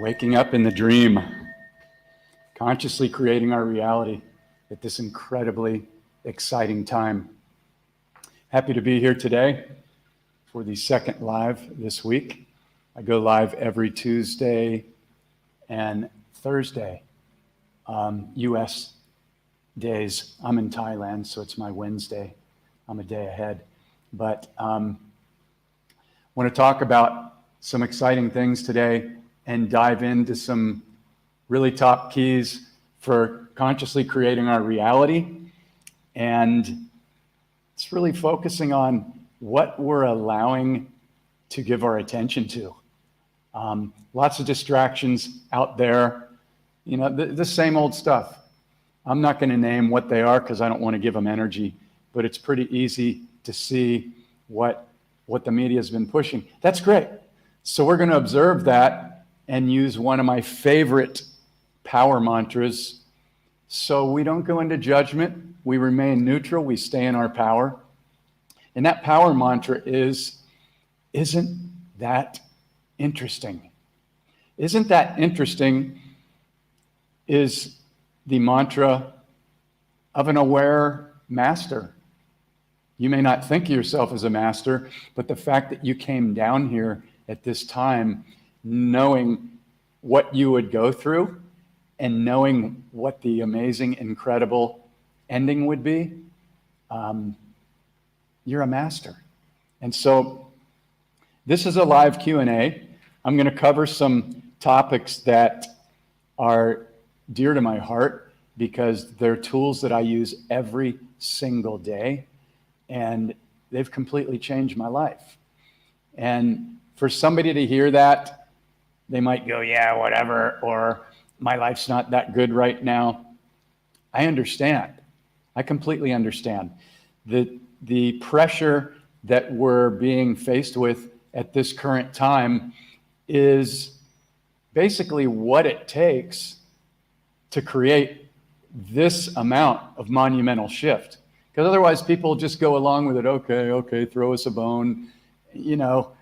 Waking up in the dream, consciously creating our reality at this incredibly exciting time. Happy to be here today for the second live this week. I go live every Tuesday and Thursday, US days. I'm in Thailand, so it's my Wednesday. I'm a day ahead. But want to talk about some exciting things today and dive into some really top keys for consciously creating our reality. And it's really focusing on what we're allowing to give our attention to. Lots of distractions out there, you know, the same old stuff. I'm not going to name what they are because I don't want to give them energy, but it's pretty easy to see what the media has been pushing. That's great. So we're going to observe that and use one of my favorite power mantras. So we don't go into judgment. We remain neutral. We stay in our power. And that power mantra is, isn't that interesting? Isn't that interesting is the mantra of an aware master. You may not think of yourself as a master, but the fact that you came down here at this time knowing what you would go through and knowing what the amazing, incredible ending would be, you're a master. And so this is a live Q&A. I'm going to cover some topics that are dear to my heart because they're tools that I use every single day, and they've completely changed my life. And for somebody to hear that, they might go, yeah, whatever, or my life's not that good right now. I understand. I completely understand. The pressure that we're being faced with at this current time is basically what it takes to create this amount of monumental shift. Because otherwise people just go along with it. Okay, throw us a bone. You know,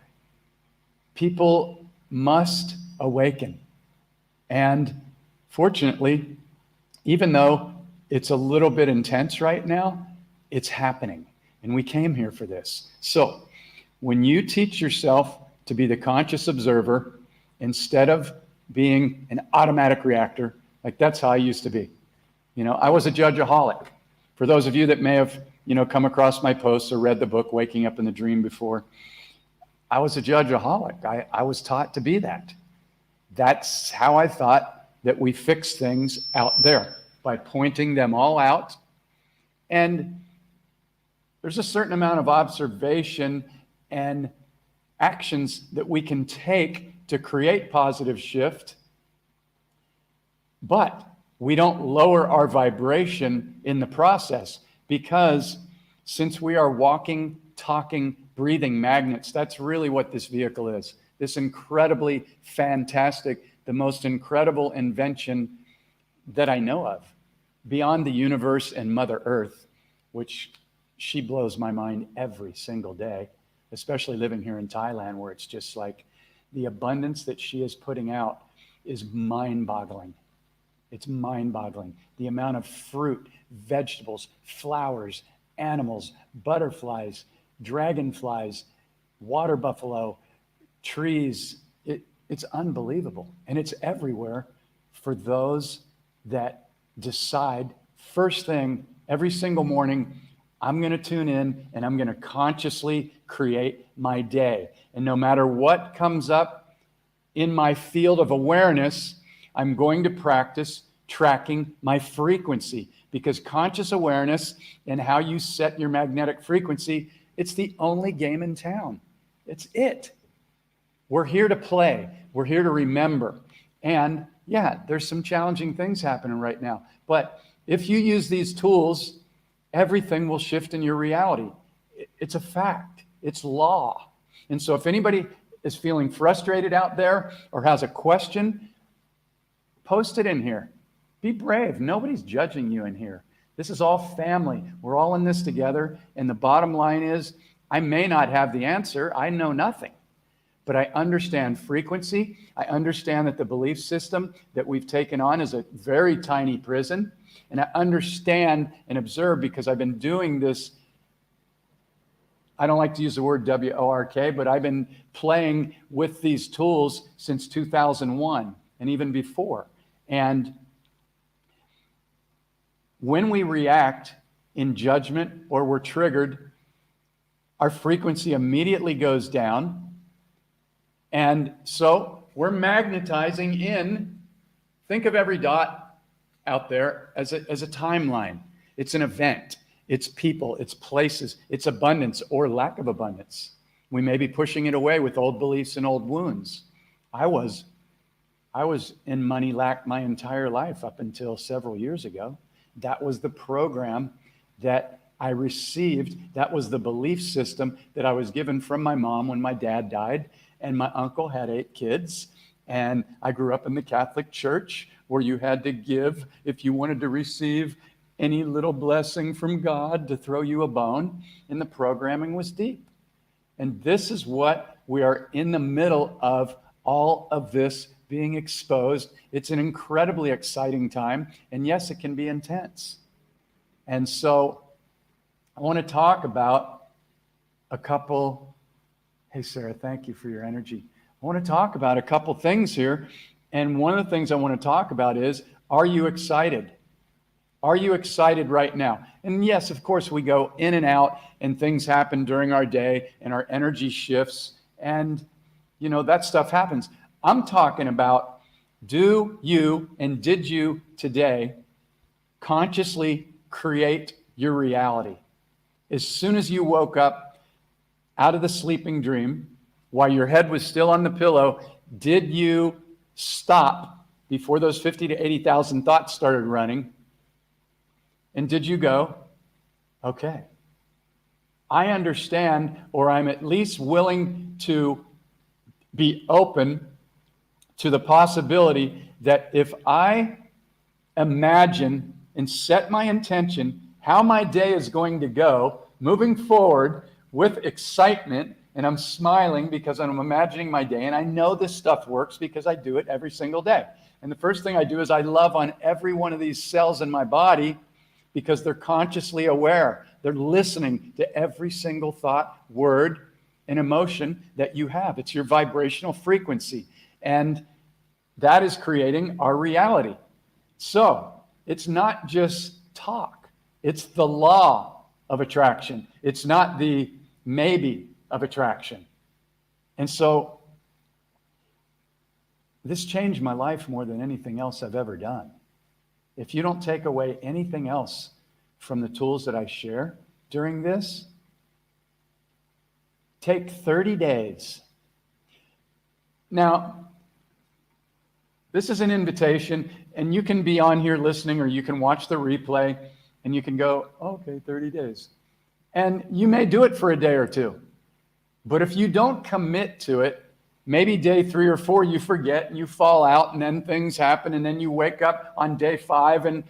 people must awaken. And fortunately, even though it's a little bit intense right now, it's happening. And we came here for this. So when you teach yourself to be the conscious observer instead of being an automatic reactor, like that's how I used to be. You know, I was a judgeaholic. For those of you that may have, come across my posts or read the book, Waking Up in the Dream before, I was a judgeaholic. I was taught to be that. That's how I thought that we fix things out there, by pointing them all out. And there's a certain amount of observation and actions that we can take to create positive shift, but we don't lower our vibration in the process, because since we are walking, talking, breathing magnets, that's really what this vehicle is. This incredibly fantastic, the most incredible invention that I know of, beyond the universe and Mother Earth, which she blows my mind every single day, especially living here in Thailand, where it's just like the abundance that she is putting out is mind-boggling. It's mind-boggling. The amount of fruit, vegetables, flowers, animals, butterflies, dragonflies, water buffalo, trees, it's unbelievable. And it's everywhere for those that decide first thing every single morning, I'm going to tune in and I'm going to consciously create my day. And no matter what comes up in my field of awareness, I'm going to practice tracking my frequency, because conscious awareness and how you set your magnetic frequency, it's the only game in town. It's it. We're here to play. We're here to remember. And yeah, there's some challenging things happening right now. But if you use these tools, everything will shift in your reality. It's a fact. It's law. And so if anybody is feeling frustrated out there or has a question, post it in here. Be brave. Nobody's judging you in here. This is all family. We're all in this together. And the bottom line is, I may not have the answer. I know nothing. but I understand frequency. I understand that the belief system that we've taken on is a very tiny prison. And I understand and observe because I've been doing this. I don't like to use the word WORK, but I've been playing with these tools since 2001 and even before. And when we react in judgment or we're triggered, our frequency immediately goes down. And so we're magnetizing in, think of every dot out there as a timeline. It's an event. It's people, it's places, it's abundance or lack of abundance. We may be pushing it away with old beliefs and old wounds. I was in money lack my entire life up until several years ago. That was the program that I received. That was the belief system that I was given from my mom when my dad died, and my uncle had 8 kids. And I grew up in the Catholic Church where you had to give if you wanted to receive any little blessing from God to throw you a bone, and the programming was deep. And this is what we are in the middle of, all of this being exposed. It's an incredibly exciting time, and yes, it can be intense. And so I want to talk about a couple, hey Sarah, thank you for your energy. I want to talk about a couple things here, and one of the things I want to talk about is, are you excited? Are you excited right now? And yes, of course, we go in and out and things happen during our day and our energy shifts and, that stuff happens. I'm talking about, do you and did you today consciously create your reality? As soon as you woke up out of the sleeping dream, while your head was still on the pillow, did you stop before those 50 to 80,000 thoughts started running? And did you go, okay, I understand, or I'm at least willing to be open to the possibility that if I imagine and set my intention how my day is going to go, moving forward with excitement, and I'm smiling because I'm imagining my day, and I know this stuff works because I do it every single day. And the first thing I do is I love on every one of these cells in my body, because they're consciously aware. They're listening to every single thought, word, and emotion that you have. It's your vibrational frequency. And that is creating our reality. So it's not just talk. It's the law of attraction. It's not the maybe of attraction. And so this changed my life more than anything else I've ever done. If you don't take away anything else from the tools that I share during this, take 30 days. Now, this is an invitation, and you can be on here listening, or you can watch the replay, and you can go, okay, 30 days. And you may do it for a day or two. But if you don't commit to it, maybe day 3 or 4, you forget and you fall out, and then things happen, and then you wake up on day 5 and,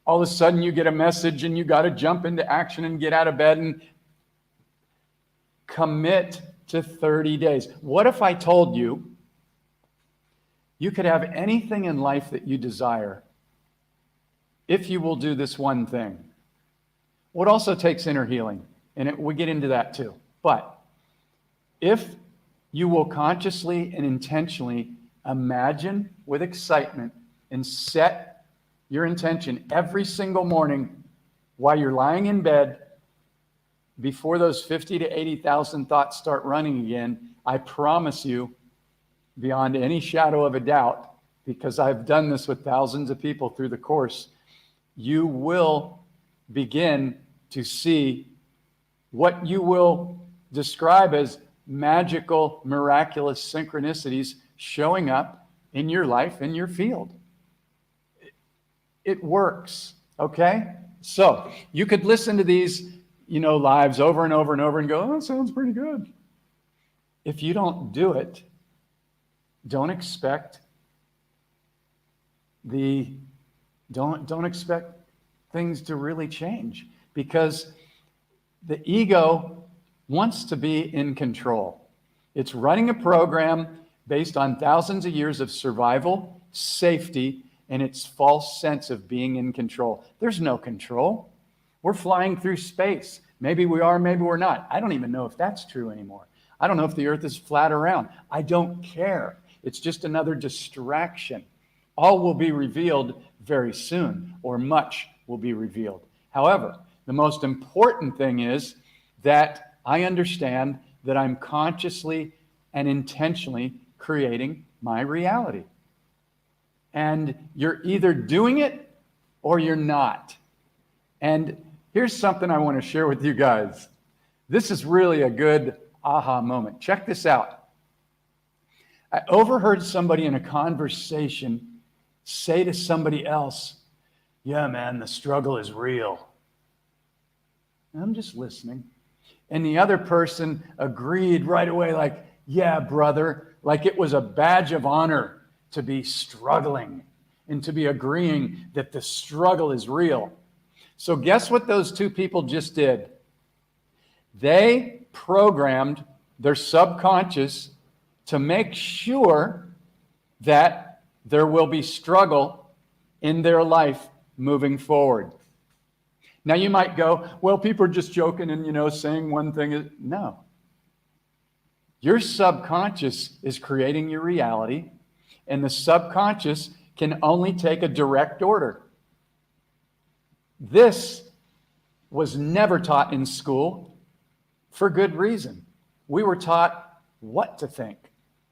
all of a sudden you get a message and you got to jump into action and get out of bed and commit to 30 days. What if I told you you could have anything in life that you desire if you will do this one thing? Well, it also takes inner healing, and we get into that too. But if you will consciously and intentionally imagine with excitement and set your intention every single morning while you're lying in bed, before those 50 to 80,000 thoughts start running again, I promise you, beyond any shadow of a doubt, because I've done this with thousands of people through the course, you will begin to see what you will describe as magical, miraculous synchronicities showing up in your life, in your field. It works, okay? So you could listen to these, lives over and over and over and go, oh, that sounds pretty good. If you don't do it, don't expect don't expect things to really change, because the ego wants to be in control. It's running a program based on thousands of years of survival, safety, and its false sense of being in control. There's no control. We're flying through space. Maybe we are, maybe we're not. I don't even know if that's true anymore. I don't know if the earth is flat or round. I don't care. It's just another distraction. All will be revealed very soon, or much will be revealed. However, the most important thing is that I understand that I'm consciously and intentionally creating my reality. And you're either doing it or you're not. And here's something I want to share with you guys. This is really a good aha moment. Check this out. I overheard somebody in a conversation say to somebody else, "Yeah, man, the struggle is real." And I'm just listening. And the other person agreed right away, like, "Yeah, brother," like it was a badge of honor to be struggling and to be agreeing that the struggle is real. So guess what those two people just did? They programmed their subconscious to make sure that there will be struggle in their life moving forward. Now you might go, well, people are just joking and, saying one thing. No. Your subconscious is creating your reality, and the subconscious can only take a direct order. This was never taught in school for good reason. We were taught what to think.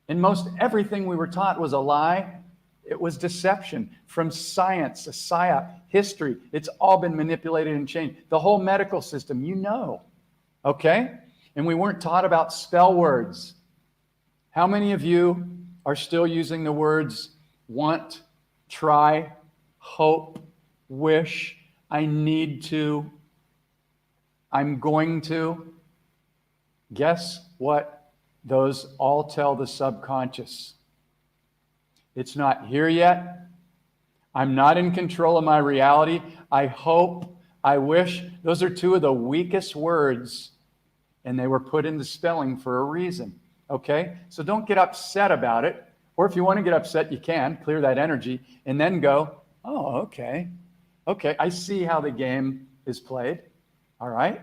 And most everything we were taught was a lie. It was deception from science, a psyop, history. It's all been manipulated and changed. The whole medical system, okay? And we weren't taught about spell words. How many of you are still using the words want, try, hope, wish, I need to, I'm going to? Guess what? Those all tell the subconscious. It's not here yet. I'm not in control of my reality. I hope, I wish. Those are two of the weakest words, and they were put into spelling for a reason. Okay? So don't get upset about it. Or if you want to get upset, you can. Clear that energy and then go, oh, okay. Okay, I see how the game is played. All right?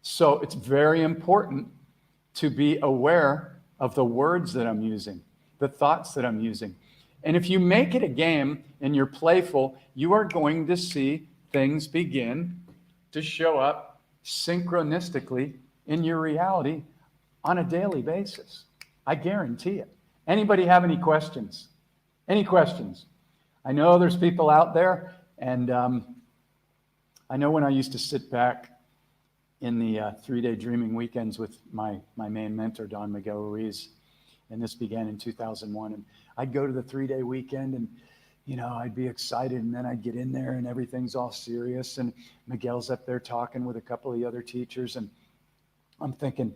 So it's very important to be aware of the words that I'm using, the thoughts that I'm using. And if you make it a game and you're playful, you are going to see things begin to show up synchronistically in your reality on a daily basis. I guarantee it. Anybody have any questions? Any questions? I know there's people out there, and I know when I used to sit back in the 3-day dreaming weekends with my main mentor, Don Miguel Ruiz, and this began in 2001. And I'd go to the 3-day weekend, and I'd be excited, and then I'd get in there, and everything's all serious, and Miguel's up there talking with a couple of the other teachers, and I'm thinking,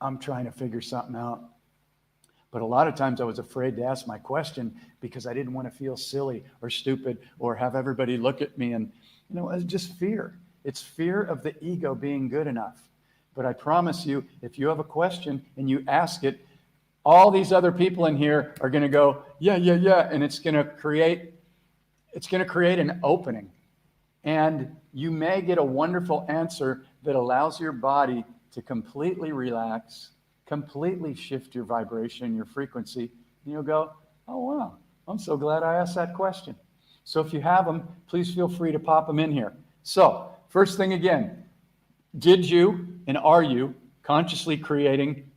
I'm trying to figure something out. But a lot of times I was afraid to ask my question because I didn't want to feel silly or stupid or have everybody look at me, and it was just fear. It's fear of the ego being good enough. But I promise you, if you have a question and you ask it, all these other people in here are going to go, yeah, and it's going to create an opening. And you may get a wonderful answer that allows your body to completely relax, completely shift your vibration and your frequency. And you'll go, oh, wow, I'm so glad I asked that question. So if you have them, please feel free to pop them in here. So first thing again, did you and are you consciously creating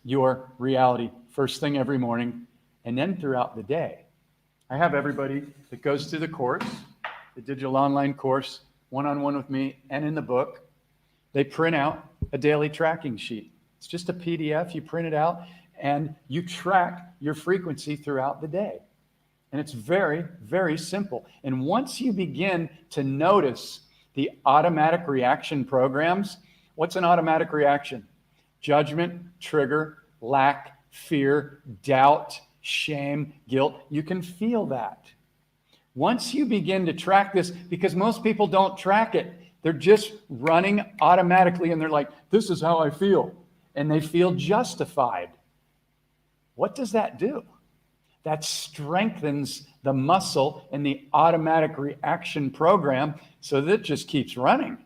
your reality first thing every morning and then throughout the day? I have everybody that goes through the course, the digital online course, one-on-one with me and in the book. They print out a daily tracking sheet. It's just a PDF. You print it out and you track your frequency throughout the day. And it's very, very simple. And once you begin to notice the automatic reaction programs, what's an automatic reaction? Judgment, trigger, lack, fear, doubt, shame, guilt. You can feel that. Once you begin to track this, because most people don't track it, they're just running automatically and they're like, this is how I feel. And they feel justified. What does that do? That strengthens the muscle and the automatic reaction program so that it just keeps running.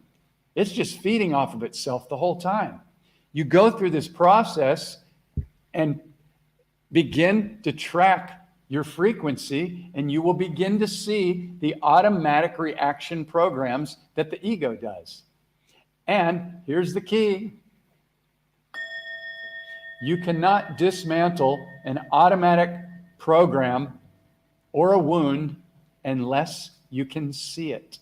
It's just feeding off of itself the whole time. You go through this process and begin to track your frequency, and you will begin to see the automatic reaction programs that the ego does. And here's the key. You cannot dismantle an automatic program or a wound unless you can see it.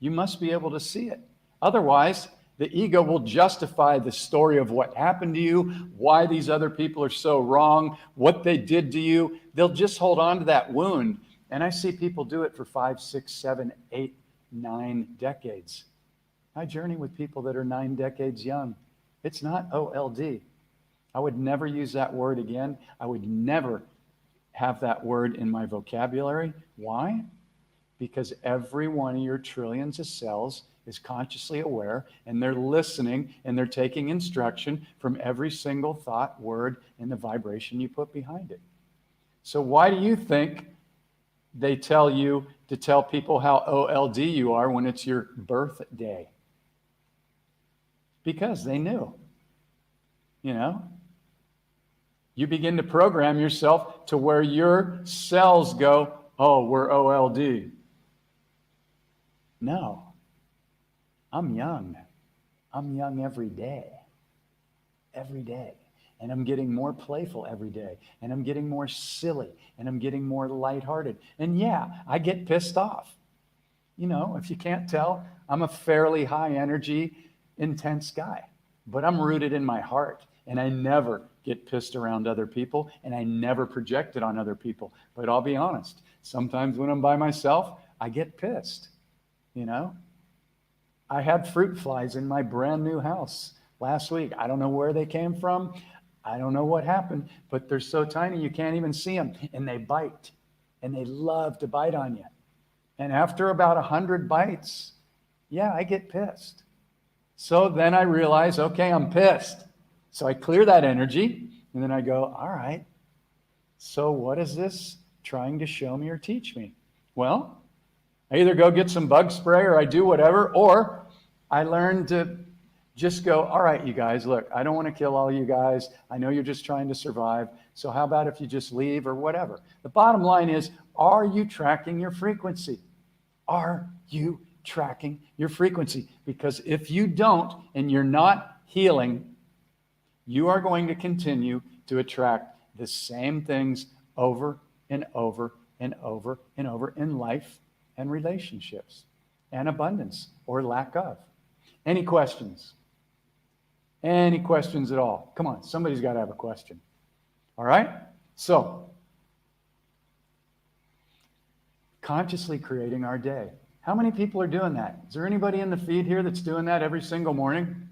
You must be able to see it. Otherwise, the ego will justify the story of what happened to you, why these other people are so wrong, what they did to you. They'll just hold on to that wound. And I see people do it for 5, 6, 7, 8, 9 decades. I journey with people that are 9 decades young. It's not OLD. I would never use that word again. I would never have that word in my vocabulary. Why? Because every one of your trillions of cells is consciously aware, and they're listening, and they're taking instruction from every single thought, word, and the vibration you put behind it. So why do you think they tell you to tell people how OLD you are when it's your birthday? Because they knew. You know? You begin to program yourself to where your cells go, oh, we're OLD. No. I'm young. I'm young every day. Every day. And I'm getting more playful every day. And I'm getting more silly. And I'm getting more lighthearted. And yeah, I get pissed off. You know, if you can't tell, I'm a fairly high energy, intense guy. But I'm rooted in my heart. And I never get pissed around other people. And I never project it on other people. But I'll be honest. Sometimes when I'm by myself, I get pissed. You know? I had fruit flies in my brand new house last week. I don't know where they came from. I don't know what happened, but they're so tiny you can't even see them. And they bite. And they love to bite on you. And after about 100 bites, yeah, I get pissed. So then I realize, okay, I'm pissed. So I clear that energy. And then I go, all right, so what is this trying to show me or teach me? Well, I either go get some bug spray or I do whatever, or I learn to just go, all right, you guys, look, I don't want to kill all you guys. I know you're just trying to survive. So how about if you just leave or whatever? The bottom line is, are you tracking your frequency? Are you tracking your frequency? Because if you don't and you're not healing, you are going to continue to attract the same things over and over and over and over in life and relationships and abundance or lack of. Any questions? Any questions at all? Come on, somebody's got to have a question. All right? So, consciously creating our day. How many people are doing that? Is there anybody in the feed here that's doing that every single morning?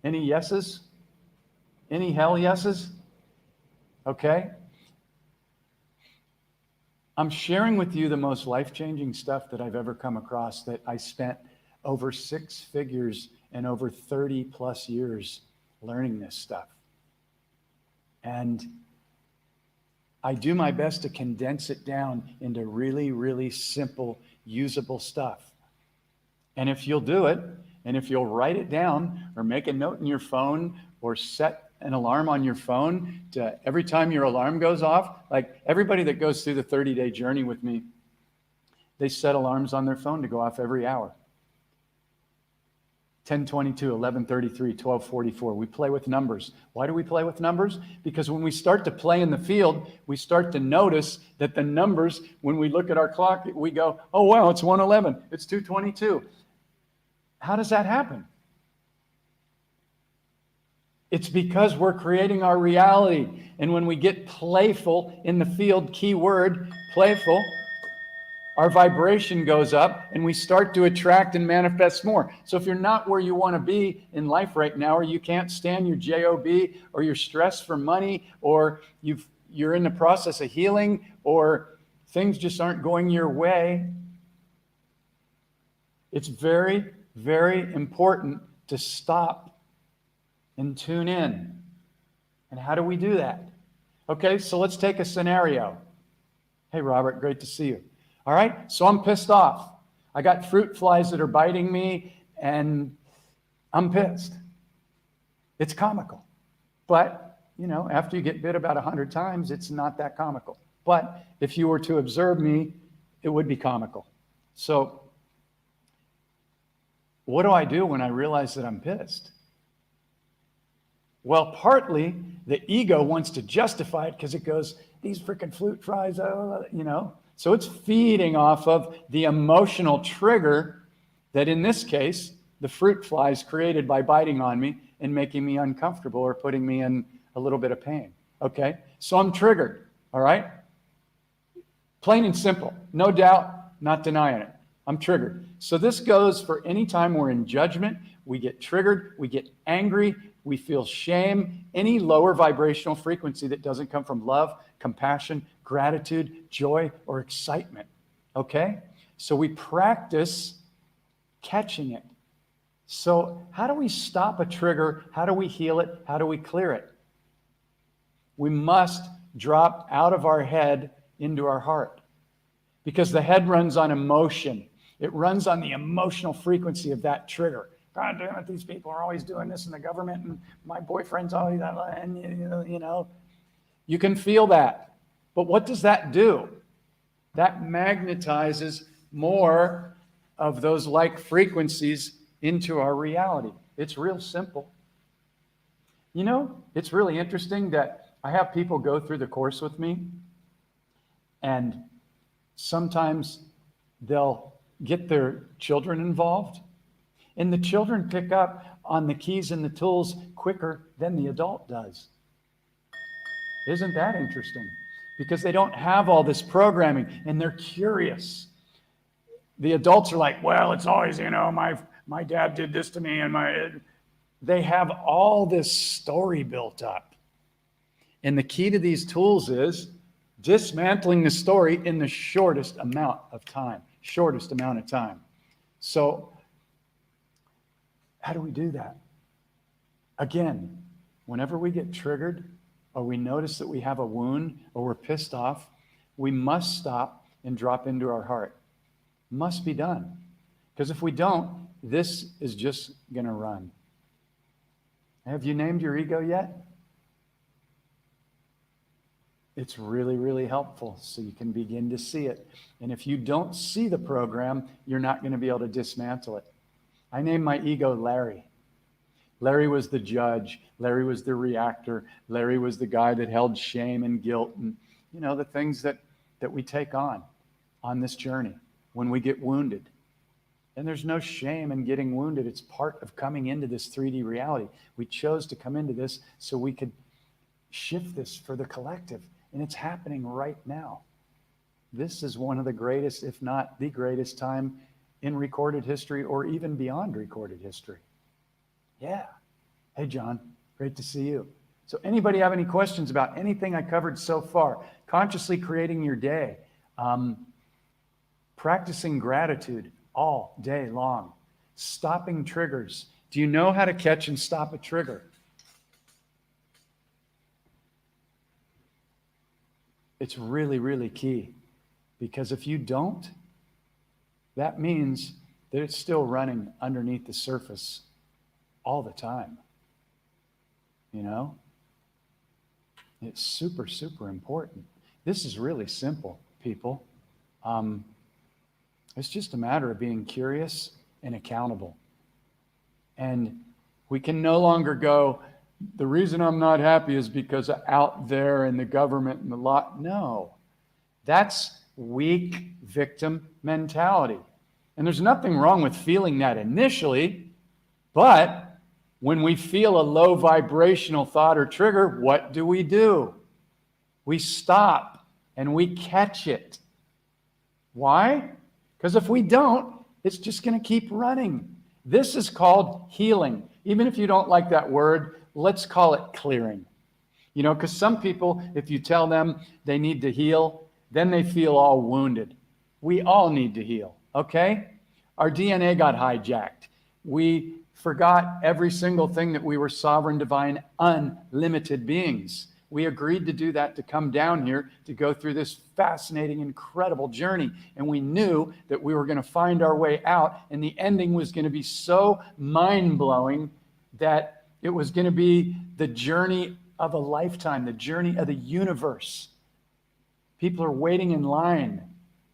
Any yeses? Any hell yeses? Okay. I'm sharing with you the most life-changing stuff that I've ever come across, that I spent over 6 figures and over 30 plus years learning this stuff. And I do my best to condense it down into really, really simple, usable stuff. And if you'll do it, and if you'll write it down or make a note in your phone or set an alarm on your phone to every time your alarm goes off, like everybody that goes through the 30-day journey with me, they set alarms on their phone to go off every hour. 10:22, 11:33, 12:44. We play with numbers. Why do we play with numbers? Because when we start to play in the field, we start to notice that the numbers, when we look at our clock, we go, oh, wow, it's 1:11. It's 2:22. How does that happen? It's because we're creating our reality. And when we get playful in the field, key word, playful, our vibration goes up and we start to attract and manifest more. So if you're not where you want to be in life right now, or you can't stand your job, or you're stressed for money, or you're in the process of healing, or things just aren't going your way, it's very, very important to stop and tune in. And how do we do that? Okay, so let's take a scenario. Hey, Robert, great to see you. All right, so I'm pissed off. I got fruit flies that are biting me, and I'm pissed. It's comical. But, after you get bit about 100 times, it's not that comical. But if you were to observe me, it would be comical. So what do I do when I realize that I'm pissed? Well, partly the ego wants to justify it because it goes, these freaking fruit flies, So it's feeding off of the emotional trigger that in this case, the fruit flies created by biting on me and making me uncomfortable or putting me in a little bit of pain. Okay, so I'm triggered. All right, plain and simple, no doubt, not denying it. I'm triggered. So this goes for any time we're in judgment, we get triggered, we get angry, we feel shame, any lower vibrational frequency that doesn't come from love, compassion, gratitude, joy, or excitement. Okay, so we practice catching it. So how do we stop a trigger? How do we heal it? How do we clear it? We must drop out of our head into our heart, because the head runs on emotion. It runs on the emotional frequency of that trigger. God damn it, these people are always doing this in the government, and my boyfriend's always that, and you can feel that. But what does that do? That magnetizes more of those like frequencies into our reality. It's real simple. It's really interesting that I have people go through the course with me, and sometimes they'll get their children involved, and the children pick up on the keys and the tools quicker than the adult does. Isn't that interesting? Because they don't have all this programming and they're curious. The adults are like, well, it's always, my dad did this to me, and they have all this story built up. And the key to these tools is dismantling the story in the shortest amount of time. So how do we do that? Again, whenever we get triggered or we notice that we have a wound or we're pissed off, we must stop and drop into our heart. Must be done. Because if we don't, this is just going to run. Have you named your ego yet? It's really, really helpful so you can begin to see it. And if you don't see the program, you're not going to be able to dismantle it. I named my ego Larry. Larry was the judge. Larry was the reactor. Larry was the guy that held shame and guilt and, the things that we take on this journey when we get wounded. And there's no shame in getting wounded. It's part of coming into this 3D reality. We chose to come into this so we could shift this for the collective. And it's happening right now. This is one of the greatest, if not the greatest time in recorded history or even beyond recorded history. Yeah. Hey, John, great to see you. So anybody have any questions about anything I covered so far? Consciously creating your day, practicing gratitude all day long, stopping triggers. Do you know how to catch and stop a trigger? It's really, really key, because if you don't, that means that it's still running underneath the surface all the time. It's super, super important. This is really simple, people. It's just a matter of being curious and accountable. And we can no longer go, the reason I'm not happy is because out there in the government and the law. No, that's weak victim mentality. And there's nothing wrong with feeling that initially, but when we feel a low vibrational thought or trigger, what do? We stop and we catch it. Why? Because if we don't, it's just going to keep running. This is called healing. Even if you don't like that word, let's call it clearing. Because some people, if you tell them they need to heal, then they feel all wounded. We all need to heal, okay? Our DNA got hijacked. We forgot every single thing that we were sovereign, divine, unlimited beings. We agreed to do that, to come down here, to go through this fascinating, incredible journey. And we knew that we were going to find our way out, and the ending was going to be so mind-blowing that it was going to be the journey of a lifetime, the journey of the universe. People are waiting in line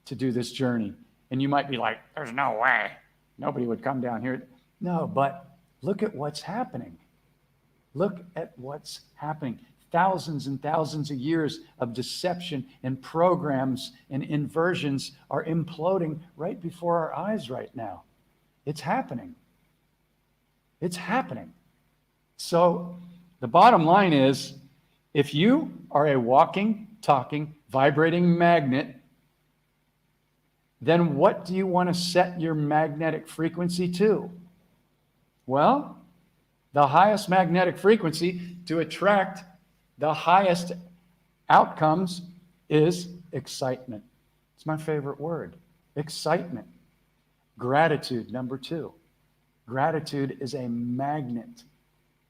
to do this journey. And you might be like, there's no way. Nobody would come down here. No, but look at what's happening. Look at what's happening. Thousands and thousands of years of deception and programs and inversions are imploding right before our eyes right now. It's happening. It's happening. So the bottom line is, if you are a walking, talking, vibrating magnet, then what do you want to set your magnetic frequency to? Well, the highest magnetic frequency to attract the highest outcomes is excitement. It's my favorite word, excitement. Gratitude, number 2. Gratitude is a magnet.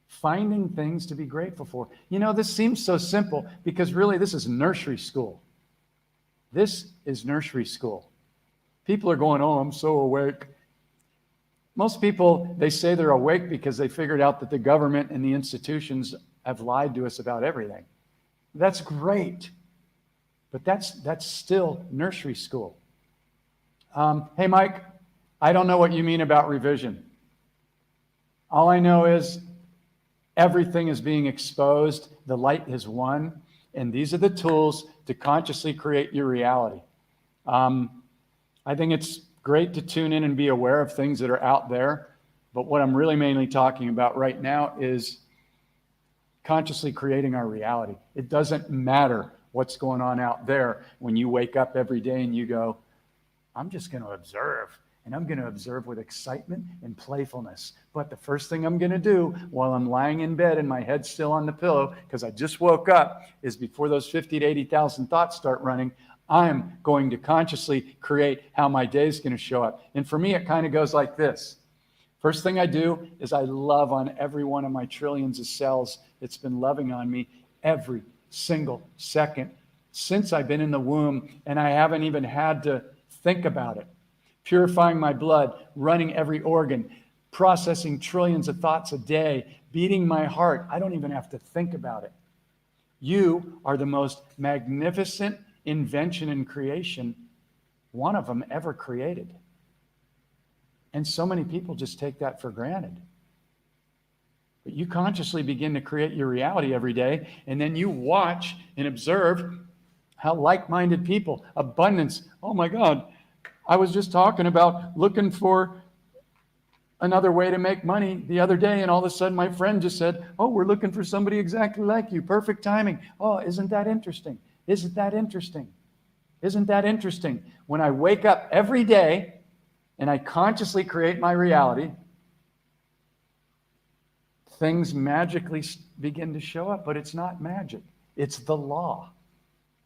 Finding things to be grateful for. You know, this seems so simple because really this is nursery school. This is nursery school. People are going, oh, I'm so awake. Most people, they say they're awake because they figured out that the government and the institutions have lied to us about everything. That's great, but that's still nursery school. Hey, Mike, I don't know what you mean about revision. All I know is everything is being exposed. The light is won, and these are the tools to consciously create your reality. I think it's great to tune in and be aware of things that are out there, but what I'm really mainly talking about right now is consciously creating our reality. It doesn't matter what's going on out there when you wake up every day and you go, I'm just going to observe, and I'm going to observe with excitement and playfulness. But the first thing I'm going to do while I'm lying in bed and my head's still on the pillow because I just woke up is before those 50 to 80,000 thoughts start running, I'm going to consciously create how my day is going to show up. And for me, it kind of goes like this. First thing I do is I love on every one of my trillions of cells that's been loving on me every single second since I've been in the womb, and I haven't even had to think about it. Purifying my blood, running every organ, processing trillions of thoughts a day, beating my heart. I don't even have to think about it. You are the most magnificent invention and creation, one of them ever created. And so many people just take that for granted. But you consciously begin to create your reality every day, and then you watch and observe how like-minded people, abundance. Oh my God, I was just talking about looking for another way to make money the other day, and all of a sudden my friend just said, oh, we're looking for somebody exactly like you. Perfect timing. Oh, isn't that interesting? Isn't that interesting? Isn't that interesting? When I wake up every day and I consciously create my reality, things magically begin to show up, but it's not magic. It's the law.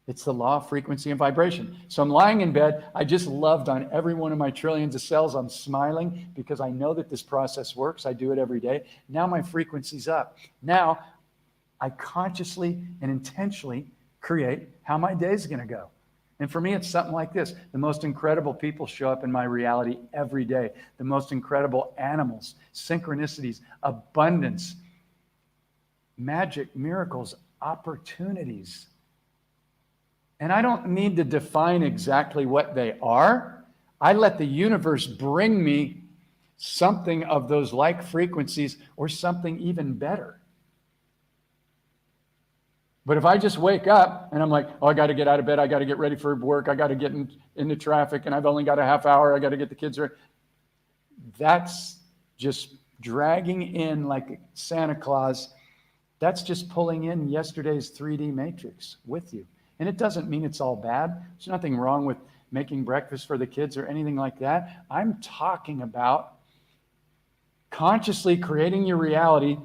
It's the law of frequency and vibration. So I'm lying in bed. I just loved on every one of my trillions of cells. I'm smiling because I know that this process works. I do it every day. Now my frequency's up. Now I consciously and intentionally create how my day's going to go. And for me, it's something like this. The most incredible people show up in my reality every day. The most incredible animals, synchronicities, abundance, magic, miracles, opportunities. And I don't need to define exactly what they are. I let the universe bring me something of those like frequencies or something even better. But if I just wake up and I'm like, oh, I got to get out of bed, I got to get ready for work, I got to get into traffic, and I've only got a half hour, I got to get the kids ready. That's just dragging in like Santa Claus. That's just pulling in yesterday's 3D matrix with you. And it doesn't mean it's all bad. There's nothing wrong with making breakfast for the kids or anything like that. I'm talking about consciously creating your reality,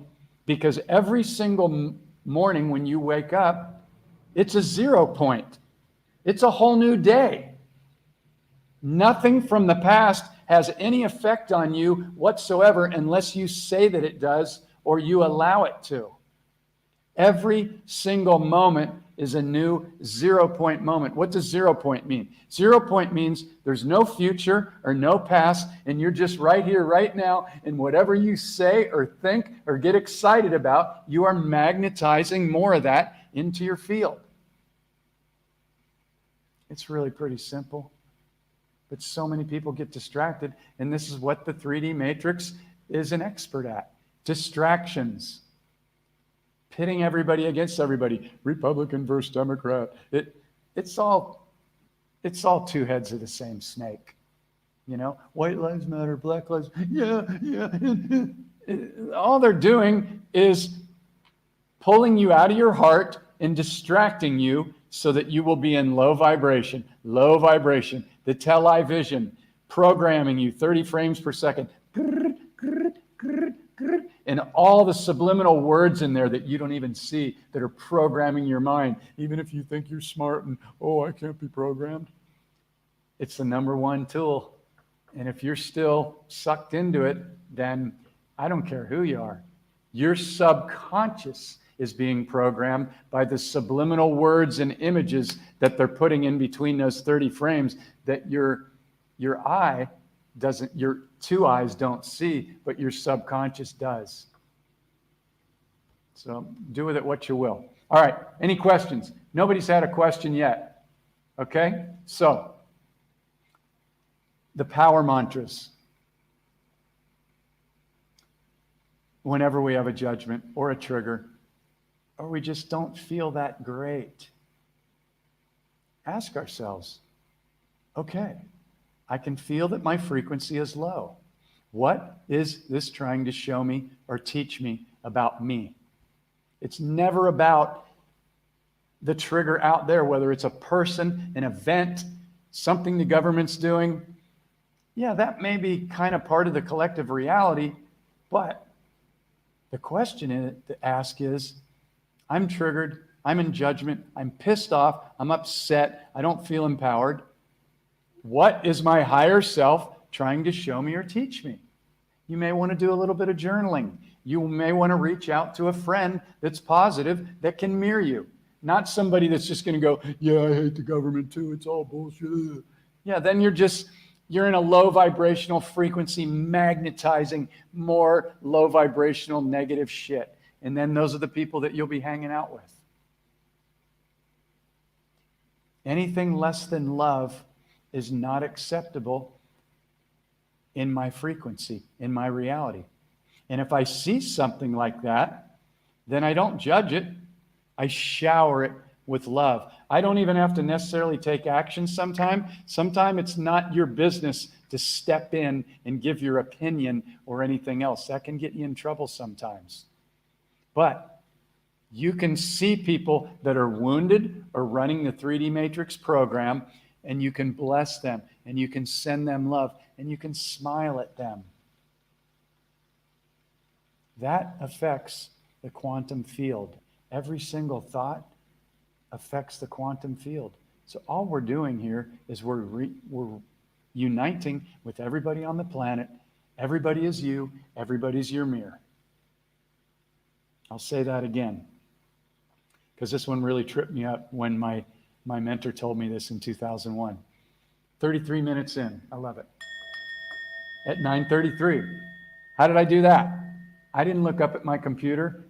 because every single morning when you wake up, it's a 0 point. It's a whole new day. Nothing from the past has any effect on you whatsoever unless you say that it does or you allow it to. Every single moment is a new 0 point moment. What does 0 point mean? 0 point means there's no future or no past, and you're just right here, right now, and whatever you say or think or get excited about, you are magnetizing more of that into your field. It's really pretty simple. But so many people get distracted, and this is what the 3D matrix is an expert at. Distractions. Pitting everybody against everybody. Republican versus Democrat. It's all two heads of the same snake. You know, white lives matter, black lives, yeah. All they're doing is pulling you out of your heart and distracting you so that you will be in low vibration. The television, programming you 30 frames per second. And all the subliminal words in there that you don't even see that are programming your mind. Even if you think you're smart and, I can't be programmed. It's the number one tool. And if you're still sucked into it, then I don't care who you are. Your subconscious is being programmed by the subliminal words and images that they're putting in between those 30 frames that your eye doesn't, your two eyes don't see, but your subconscious does. So do with it what you will. All right, any questions? Nobody's had a question yet. Okay, so the power mantras. Whenever we have a judgment or a trigger, or we just don't feel that great, ask ourselves, okay, I can feel that my frequency is low. What is this trying to show me or teach me about me? It's never about the trigger out there, whether it's a person, an event, something the government's doing. Yeah, that may be kind of part of the collective reality, but the question to ask is, I'm triggered, I'm in judgment, I'm pissed off, I'm upset, I don't feel empowered. What is my higher self trying to show me or teach me? You may want to do a little bit of journaling. You may want to reach out to a friend that's positive that can mirror you. Not somebody that's just going to go, yeah, I hate the government too, it's all bullshit. Yeah, then you're in a low vibrational frequency, magnetizing more low vibrational negative shit. And then those are the people that you'll be hanging out with. Anything less than love is not acceptable in my frequency, in my reality. And if I see something like that, then I don't judge it. I shower it with love. I don't even have to necessarily take action sometime. Sometimes it's not your business to step in and give your opinion or anything else. That can get you in trouble sometimes. But you can see people that are wounded or running the 3D Matrix program, and you can bless them, and you can send them love, and you can smile at them. That affects the quantum field. Every single thought affects the quantum field. So all we're doing here is we're uniting with everybody on the planet. Everybody is you. Everybody's your mirror. I'll say that again, because this one really tripped me up when my mentor told me this in 2001. 33 minutes in. I love it. At 9:33. How did I do that? I didn't look up at my computer.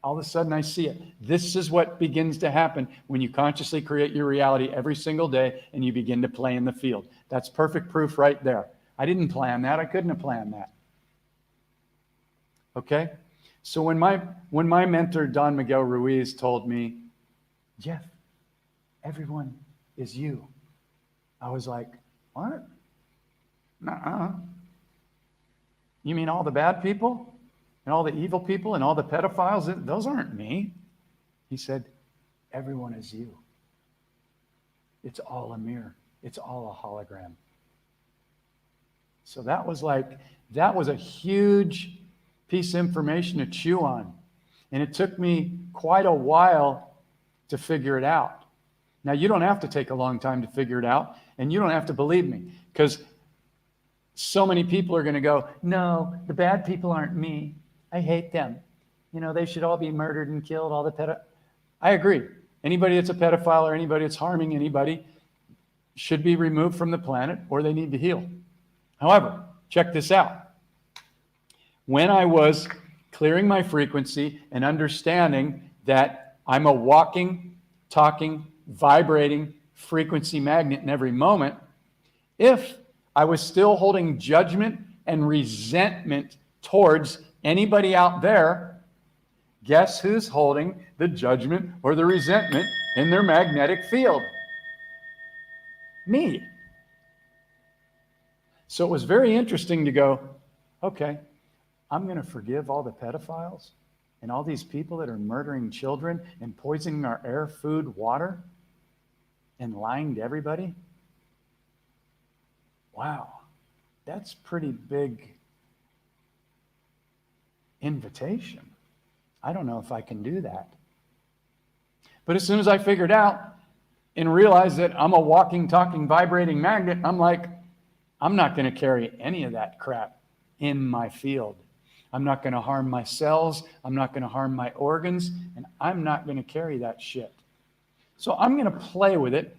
All of a sudden I see it. This is what begins to happen when you consciously create your reality every single day and you begin to play in the field. That's perfect proof right there. I didn't plan that. I couldn't have planned that. Okay? So when my mentor, Don Miguel Ruiz, told me, Jeff, everyone is you, I was like, what? Nuh-uh. You mean all the bad people and all the evil people and all the pedophiles? Those aren't me. He said, everyone is you. It's all a mirror. It's all a hologram. So that was a huge piece of information to chew on. And it took me quite a while to figure it out. Now, you don't have to take a long time to figure it out, and you don't have to believe me, because so many people are going to go, no, the bad people aren't me. I hate them. they should all be murdered and killed, all the I agree. Anybody that's a pedophile or anybody that's harming anybody should be removed from the planet or they need to heal. However, check this out. When I was clearing my frequency and understanding that I'm a walking, talking, vibrating frequency magnet in every moment, if I was still holding judgment and resentment towards anybody out there, guess who's holding the judgment or the resentment in their magnetic field? Me. So it was very interesting to go, okay, I'm going to forgive all the pedophiles and all these people that are murdering children and poisoning our air, food, water, and lying to everybody. Wow, that's pretty big invitation. I don't know if I can do that. But as soon as I figured out and realized that I'm a walking, talking, vibrating magnet, I'm like, I'm not going to carry any of that crap in my field. I'm not going to harm my cells. I'm not going to harm my organs. And I'm not going to carry that shit. So I'm going to play with it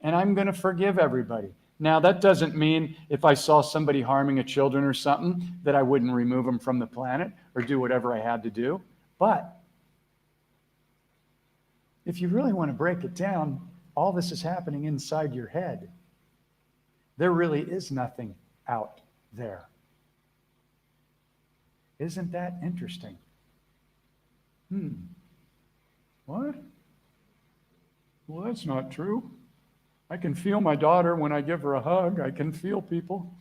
and I'm going to forgive everybody. Now, that doesn't mean if I saw somebody harming a children or something that I wouldn't remove them from the planet or do whatever I had to do. But if you really want to break it down, all this is happening inside your head. There really is nothing out there. Isn't that interesting? What? Well, that's not true. I can feel my daughter when I give her a hug. I can feel people.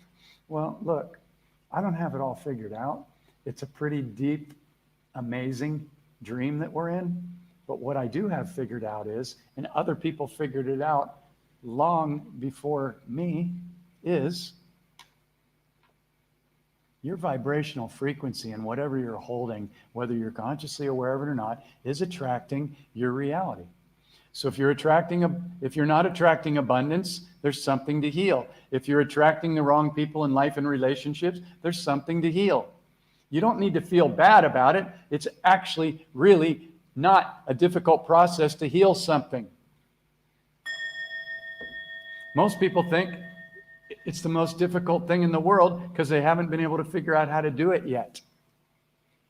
Well, look, I don't have it all figured out. It's a pretty deep, amazing dream that we're in. But what I do have figured out is, and other people figured it out long before me, is your vibrational frequency and whatever you're holding, whether you're consciously aware of it or not, is attracting your reality. So if you're not attracting abundance, there's something to heal. If you're attracting the wrong people in life and relationships, there's something to heal. You don't need to feel bad about it. It's actually really not a difficult process to heal something. Most people think it's the most difficult thing in the world because they haven't been able to figure out how to do it yet.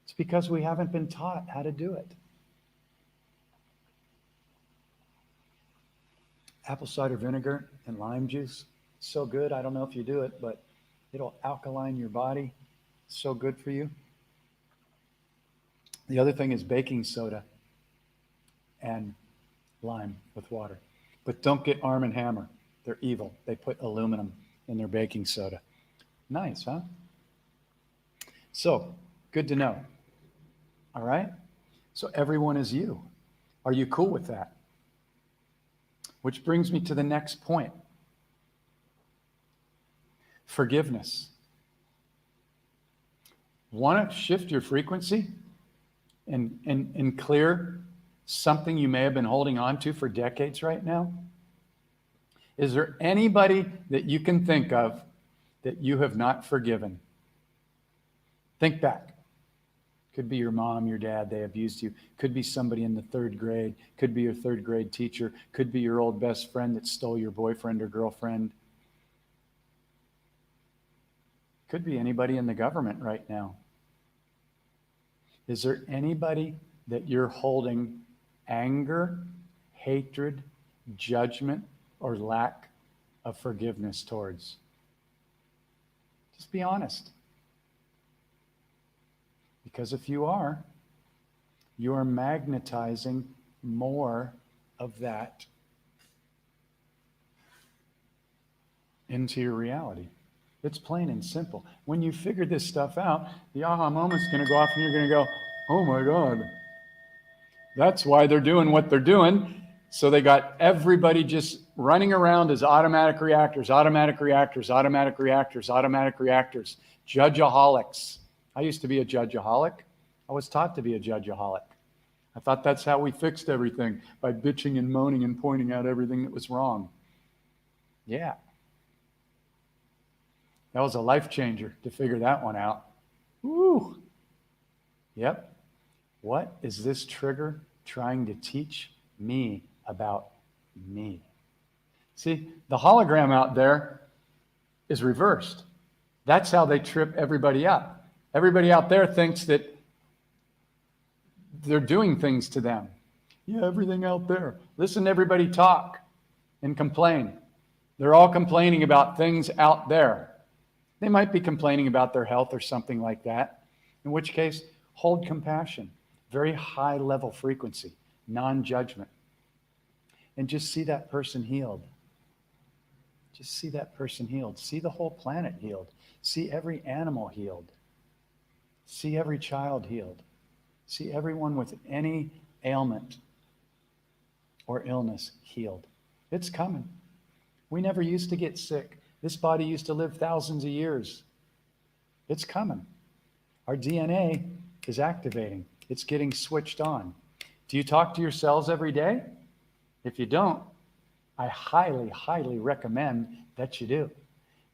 It's because we haven't been taught how to do it. Apple cider vinegar and lime juice, so good. I don't know if you do it, but it'll alkaline your body. So good for you. The other thing is baking soda and lime with water. But don't get Arm & Hammer. They're evil. They put aluminum in their baking soda. Nice, huh? So, good to know. All right? So everyone is you. Are you cool with that? Which brings me to the next point. Forgiveness. Want to shift your frequency and clear something you may have been holding on to for decades right now? Is there anybody that you can think of that you have not forgiven? Think back. Could be your mom, your dad, they abused you. Could be somebody in the third grade. Could be your third grade teacher. Could be your old best friend that stole your boyfriend or girlfriend. Could be anybody in the government right now. Is there anybody that you're holding anger, hatred, judgment, or lack of forgiveness towards? Just be honest. Because if you are magnetizing more of that into your reality. It's plain and simple. When you figure this stuff out, the aha moment's going to go off and you're going to go, oh my God. That's why they're doing what they're doing. So they got everybody just running around as automatic reactors, automatic reactors, automatic reactors, automatic reactors, judgeaholics. I used to be a judgeaholic. I was taught to be a judgeaholic. I thought that's how we fixed everything, by bitching and moaning and pointing out everything that was wrong. Yeah. That was a life changer to figure that one out. Woo. Yep. What is this trigger trying to teach me about me? See, the hologram out there is reversed. That's how they trip everybody up. Everybody out there thinks that they're doing things to them. Yeah, everything out there. Listen to everybody talk and complain. They're all complaining about things out there. They might be complaining about their health or something like that, in which case, hold compassion, very high level frequency, non-judgment, and just see that person healed. Just see that person healed. See the whole planet healed. See every animal healed. See every child healed. See everyone with any ailment or illness healed. It's coming. We never used to get sick. This body used to live thousands of years. It's coming. Our DNA is activating. It's getting switched on. Do you talk to your cells every day? If you don't, I highly, highly recommend that you do.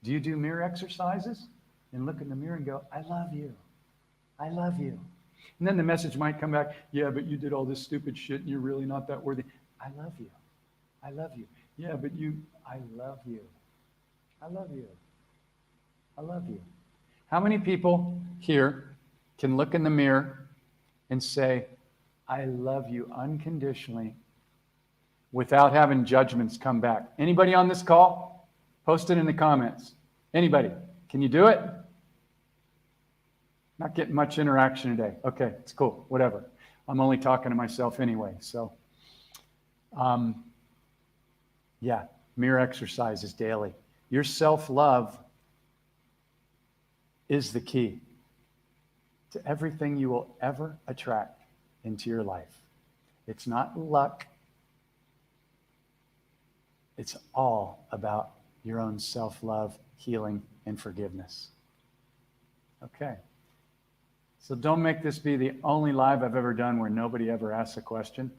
Do you do mirror exercises? And look in the mirror and go, I love you. I love you. And then the message might come back, yeah, but you did all this stupid shit and you're really not that worthy. I love you. I love you. Yeah, but I love you. I love you. I love you. How many people here can look in the mirror and say, I love you unconditionally without having judgments come back? Anybody on this call? Post it in the comments. Anybody? Can you do it? Not getting much interaction today. Okay, it's cool. Whatever. I'm only talking to myself anyway. So, yeah, mirror exercises daily. Your self-love is the key to everything you will ever attract into your life. It's not luck. It's all about your own self-love, healing, and forgiveness. Okay. So don't make this be the only live I've ever done where nobody ever asks a question.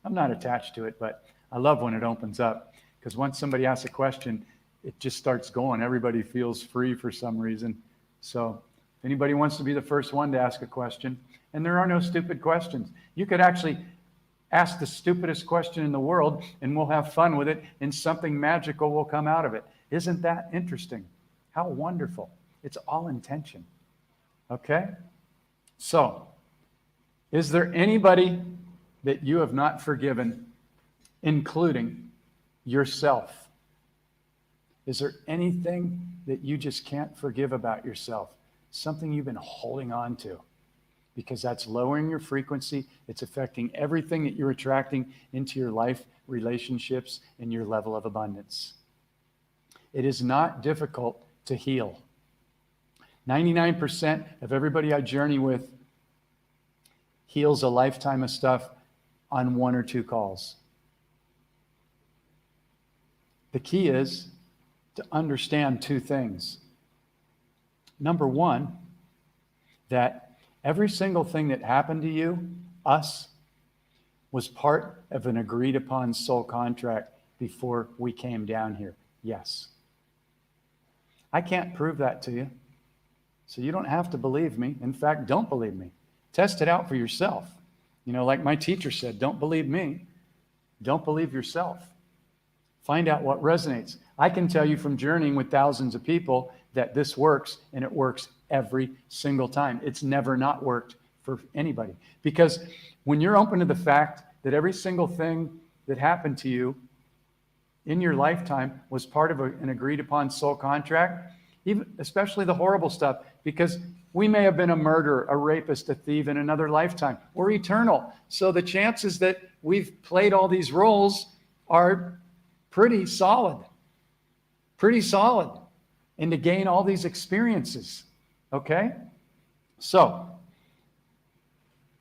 I'm not attached to it, but I love when it opens up, because once somebody asks a question, it just starts going. Everybody feels free for some reason. So if anybody wants to be the first one to ask a question, and there are no stupid questions. You could actually ask the stupidest question in the world and we'll have fun with it and something magical will come out of it. Isn't that interesting? How wonderful. It's all intention. Okay? So, is there anybody that you have not forgiven, including yourself? Is there anything that you just can't forgive about yourself? Something you've been holding on to? Because that's lowering your frequency. It's affecting everything that you're attracting into your life, relationships, and your level of abundance. It is not difficult to heal. 99% of everybody I journey with heals a lifetime of stuff on 1 or 2 calls. The key is to understand 2 things. Number 1, that every single thing that happened to you, us, was part of an agreed upon soul contract before we came down here. Yes. I can't prove that to you. So you don't have to believe me. In fact, don't believe me. Test it out for yourself. You know, like my teacher said, don't believe me. Don't believe yourself. Find out what resonates. I can tell you from journeying with thousands of people that this works, and it works every single time. It's never not worked for anybody. Because when you're open to the fact that every single thing that happened to you in your lifetime was part of an agreed upon soul contract, even especially the horrible stuff, because we may have been a murderer, a rapist, a thief in another lifetime. We're eternal. So the chances that we've played all these roles are pretty solid. Pretty solid. And to gain all these experiences. Okay? So,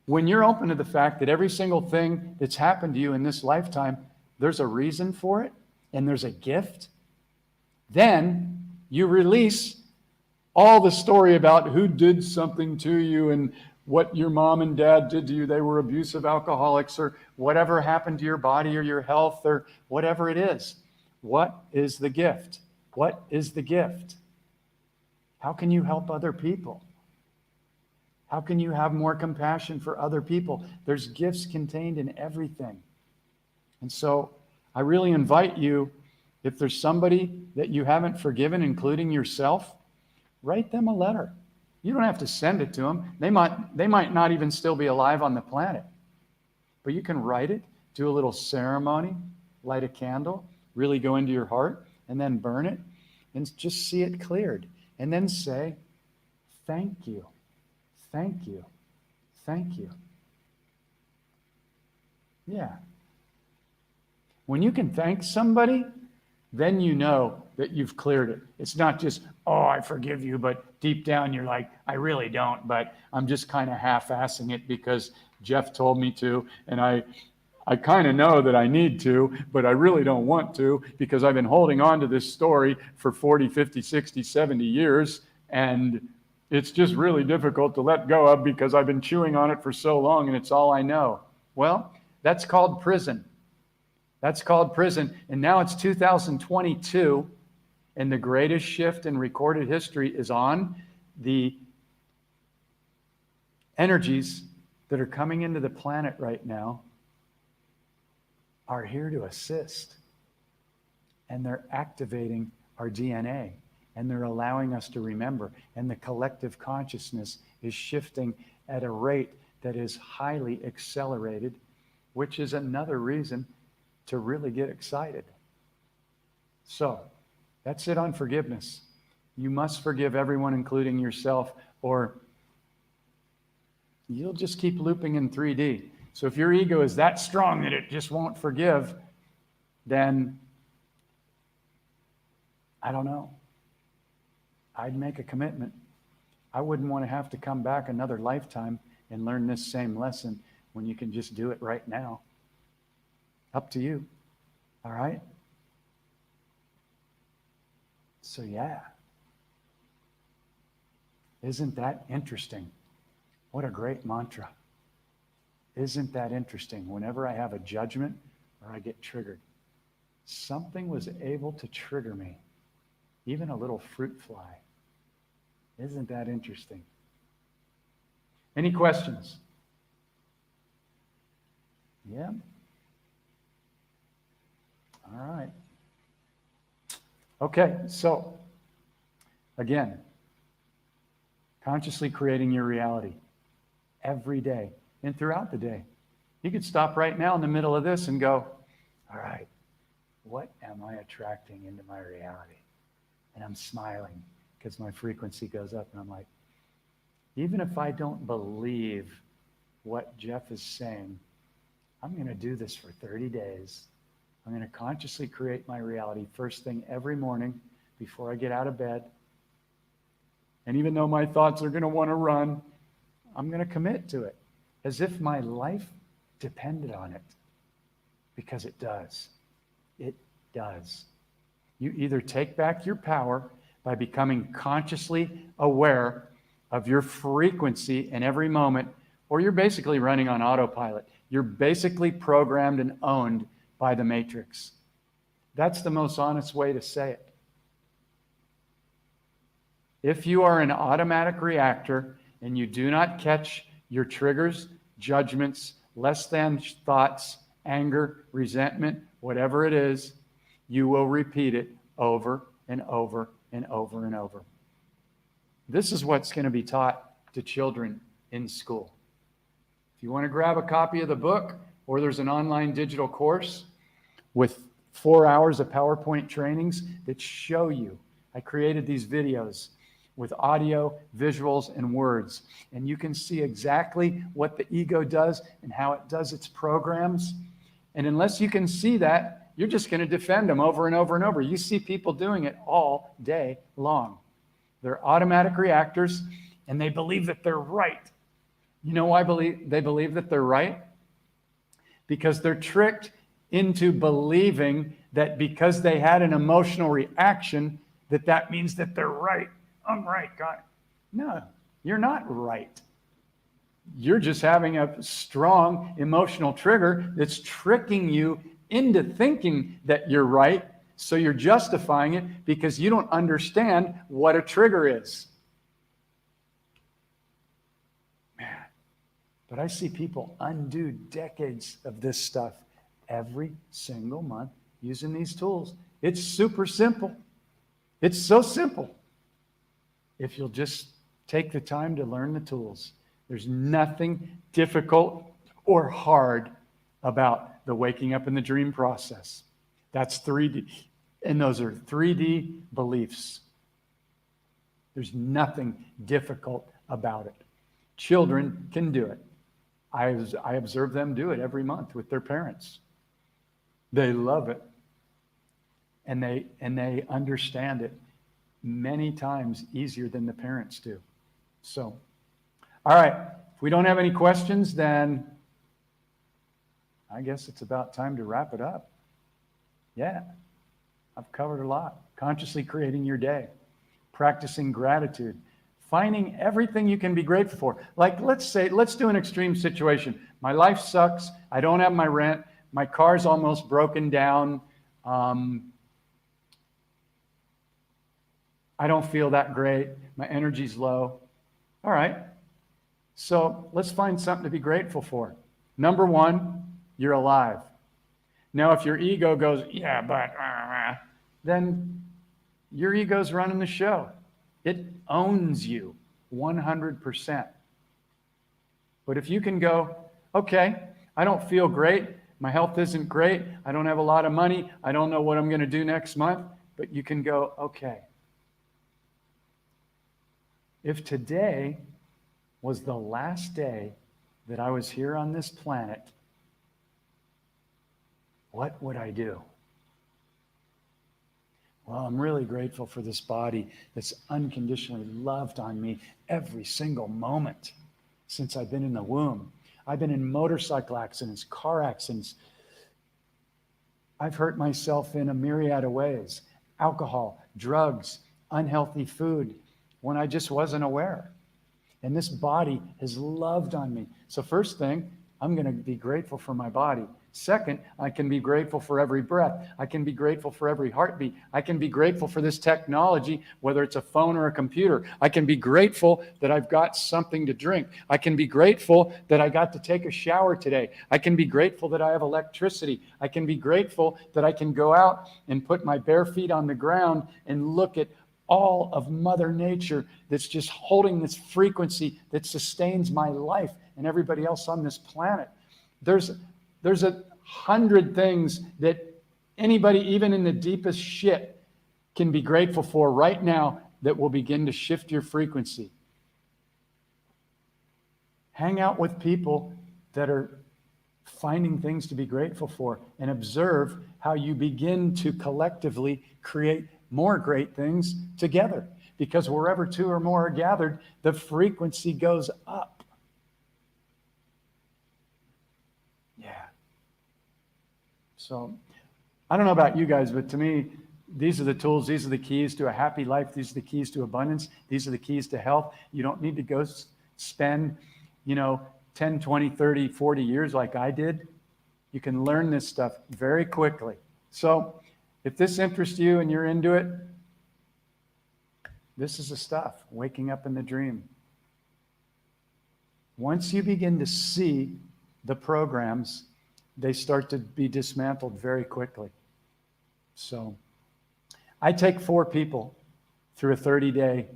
when you're open to the fact that every single thing that's happened to you in this lifetime, there's a reason for it, and there's a gift, then you release all the story about who did something to you and what your mom and dad did to you. They were abusive alcoholics, or whatever happened to your body or your health or whatever it is. What is the gift? What is the gift? How can you help other people? How can you have more compassion for other people? There's gifts contained in everything. And so I really invite you, if there's somebody that you haven't forgiven, including yourself, write them a letter. You don't have to send it to them. They might not even still be alive on the planet. But you can write it, do a little ceremony, light a candle, really go into your heart, and then burn it, and just see it cleared. And then say, thank you, thank you, thank you. Yeah. When you can thank somebody, then you know that you've cleared it. It's not just, oh, I forgive you, but deep down you're like, I really don't, but I'm just kind of half-assing it because Jeff told me to, and I kind of know that I need to, but I really don't want to because I've been holding on to this story for 40, 50, 60, 70 years, and it's just really difficult to let go of because I've been chewing on it for so long and it's all I know. Well, that's called prison. That's called prison. And now it's 2022, and the greatest shift in recorded history is on. The energies that are coming into the planet right now are here to assist. And they're activating our DNA, and they're allowing us to remember. And the collective consciousness is shifting at a rate that is highly accelerated, which is another reason to really get excited. So, that's it on forgiveness. You must forgive everyone, including yourself, or you'll just keep looping in 3D. So if your ego is that strong that it just won't forgive, then I don't know. I'd make a commitment. I wouldn't want to have to come back another lifetime and learn this same lesson when you can just do it right now. Up to you. All right? So yeah. Isn't that interesting? What a great mantra. Isn't that interesting? Whenever I have a judgment or I get triggered, something was able to trigger me. Even a little fruit fly. Isn't that interesting? Any questions? Yeah? All right. Okay, so again, consciously creating your reality every day and throughout the day. You could stop right now in the middle of this and go, all right, what am I attracting into my reality? And I'm smiling because my frequency goes up and I'm like, even if I don't believe what Jeff is saying, I'm going to do this for 30 days. I'm going to consciously create my reality first thing every morning before I get out of bed. And even though my thoughts are going to want to run, I'm going to commit to it as if my life depended on it. Because it does. It does. You either take back your power by becoming consciously aware of your frequency in every moment, or you're basically running on autopilot. You're basically programmed and owned by the matrix. That's the most honest way to say it. If you are an automatic reactor and you do not catch your triggers, judgments, less than thoughts, anger, resentment, whatever it is, you will repeat it over and over and over and over. This is what's going to be taught to children in school. If you want to grab a copy of the book, or there's an online digital course with 4 hours of PowerPoint trainings that show you. I created these videos with audio, visuals, and words. And you can see exactly what the ego does and how it does its programs. And unless you can see that, you're just going to defend them over and over and over. You see people doing it all day long. They're automatic reactors, and they believe that they're right. You know why they believe that they're right? Because they're tricked into believing that because they had an emotional reaction, that means that they're right. I'm right, God. No, you're not right. You're just having a strong emotional trigger that's tricking you into thinking that you're right, so you're justifying it because you don't understand what a trigger is. But I see people undo decades of this stuff every single month using these tools. It's super simple. It's so simple. If you'll just take the time to learn the tools, there's nothing difficult or hard about the waking up in the dream process. That's 3D. And those are 3D beliefs. There's nothing difficult about it. Children can do it. I observe them do it every month with their parents. They love it. And they understand it many times easier than the parents do. So, all right. If we don't have any questions, then I guess it's about time to wrap it up. Yeah, I've covered a lot. Consciously creating your day, practicing gratitude, finding everything you can be grateful for. Like, let's do an extreme situation. My life sucks. I don't have my rent. My car's almost broken down. I don't feel that great. My energy's low. All right. So let's find something to be grateful for. Number one, you're alive. Now, if your ego goes, yeah, but, then your ego's running the show. It owns you 100%. But if you can go, okay, I don't feel great. My health isn't great. I don't have a lot of money. I don't know what I'm going to do next month. But you can go, okay. If today was the last day that I was here on this planet, what would I do? Well, I'm really grateful for this body that's unconditionally loved on me every single moment since I've been in the womb. I've been in motorcycle accidents, car accidents. I've hurt myself in a myriad of ways. Alcohol, drugs, unhealthy food, when I just wasn't aware. And this body has loved on me. So first thing, I'm going to be grateful for my body. Second, I can be grateful for every breath. I can be grateful for every heartbeat. I can be grateful for this technology, whether it's a phone or a computer. I can be grateful that I've got something to drink. I can be grateful that I got to take a shower today. I can be grateful that I have electricity. I can be grateful that I can go out and put my bare feet on the ground and look at all of Mother Nature that's just holding this frequency that sustains my life and everybody else on this planet. There's 100 things that anybody, even in the deepest shit, can be grateful for right now that will begin to shift your frequency. Hang out with people that are finding things to be grateful for and observe how you begin to collectively create more great things together. Because wherever two or more are gathered, the frequency goes up. Yeah. So I don't know about you guys, but to me, these are the tools. These are the keys to a happy life. These are the keys to abundance. These are the keys to health. You don't need to go spend, 10, 20, 30, 40 years like I did. You can learn this stuff very quickly. So if this interests you and you're into it, this is the stuff, waking up in the dream. Once you begin to see the programs, they start to be dismantled very quickly. So I take 4 people through a 30-day,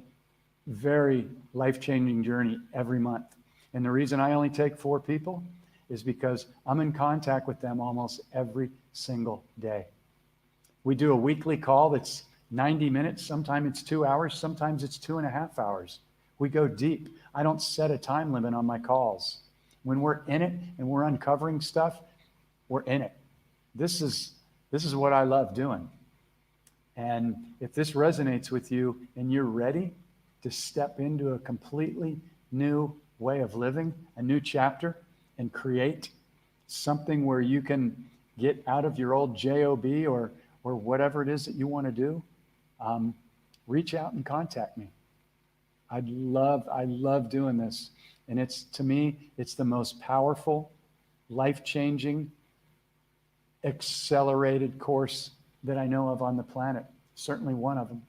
very life-changing journey every month. And the reason I only take 4 people is because I'm in contact with them almost every single day. We do a weekly call that's 90 minutes. Sometimes it's 2 hours. Sometimes it's 2.5 hours. We go deep. I don't set a time limit on my calls. When we're in it and we're uncovering stuff, we're in it. This is what I love doing. And if this resonates with you and you're ready to step into a completely new way of living, a new chapter, and create something where you can get out of your old job or whatever it is that you want to do, reach out and contact me. I love doing this. And to me, it's the most powerful, life-changing, accelerated course that I know of on the planet. Certainly one of them.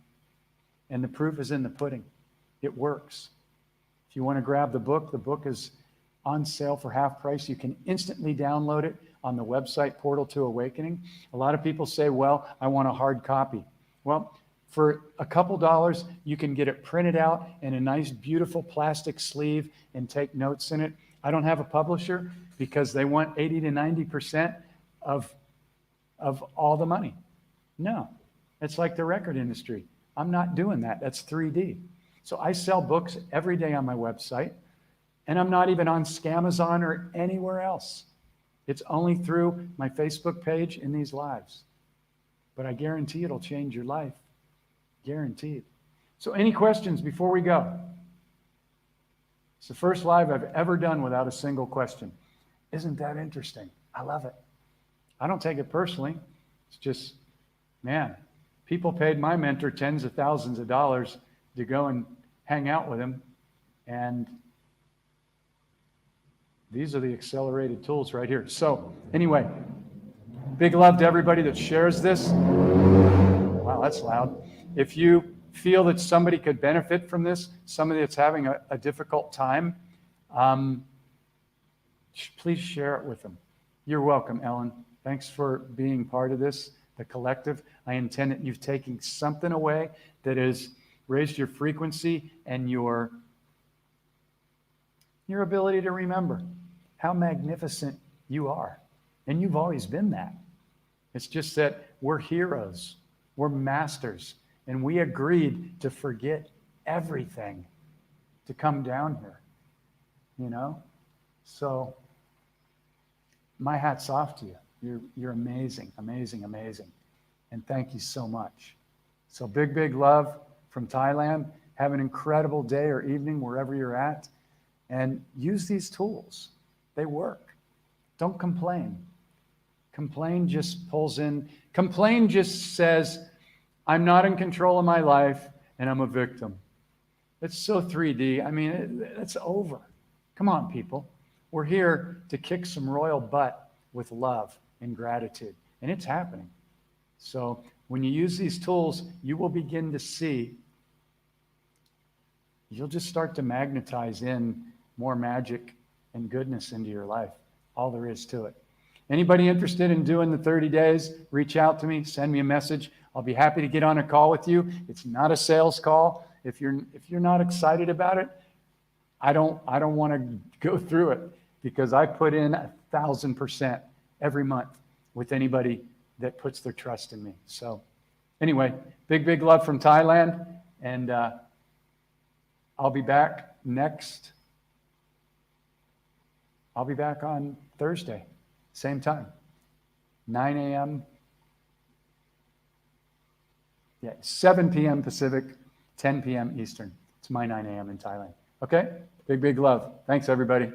And the proof is in the pudding. It works. If you want to grab the book is on sale for half price. You can instantly download it on the website Portal to Awakening. A lot of people say, well, I want a hard copy. Well, for a couple dollars, you can get it printed out in a nice, beautiful plastic sleeve and take notes in it. I don't have a publisher because they want 80 to 90% of all the money. No, it's like the record industry. I'm not doing that. That's 3D. So I sell books every day on my website, and I'm not even on Scamazon or anywhere else. It's only through my Facebook page and these lives. But I guarantee it'll change your life. Guaranteed. So any questions before we go? It's the first live I've ever done without a single question. Isn't that interesting? I love it. I don't take it personally. It's just, man, people paid my mentor tens of thousands of dollars to go and hang out with him. And these are the accelerated tools right here. So anyway, big love to everybody that shares this. Wow, that's loud. If you feel that somebody could benefit from this, somebody that's having a difficult time, please share it with them. You're welcome, Ellen. Thanks for being part of this, the collective. I intend that you've taken something away that has raised your frequency and your ability to remember how magnificent you are. And you've always been that. It's just that we're heroes, we're masters, and we agreed to forget everything to come down here, you know? So my hat's off to you. You're amazing, amazing, amazing. And thank you so much. So big, big love from Thailand. Have an incredible day or evening wherever you're at. And use these tools. They work. Don't complain. Complain just pulls in. Complain just says, I'm not in control of my life and I'm a victim. It's so 3D. I mean, it's over. Come on, people. We're here to kick some royal butt with love and gratitude. And it's happening. So when you use these tools, you will begin to see, you'll just start to magnetize in more magic and goodness into your life. All there is to it. Anybody interested in doing the 30 days, reach out to me, send me a message. I'll be happy to get on a call with you. It's not a sales call. If you're not excited about it, I don't want to go through it because I put in 1,000% every month with anybody that puts their trust in me. So anyway, big, big love from Thailand. And I'll be back on Thursday, same time, 9 a.m. 7 p.m. Pacific, 10 p.m. Eastern. It's my 9 a.m. in Thailand. Okay? Big, big love. Thanks, everybody.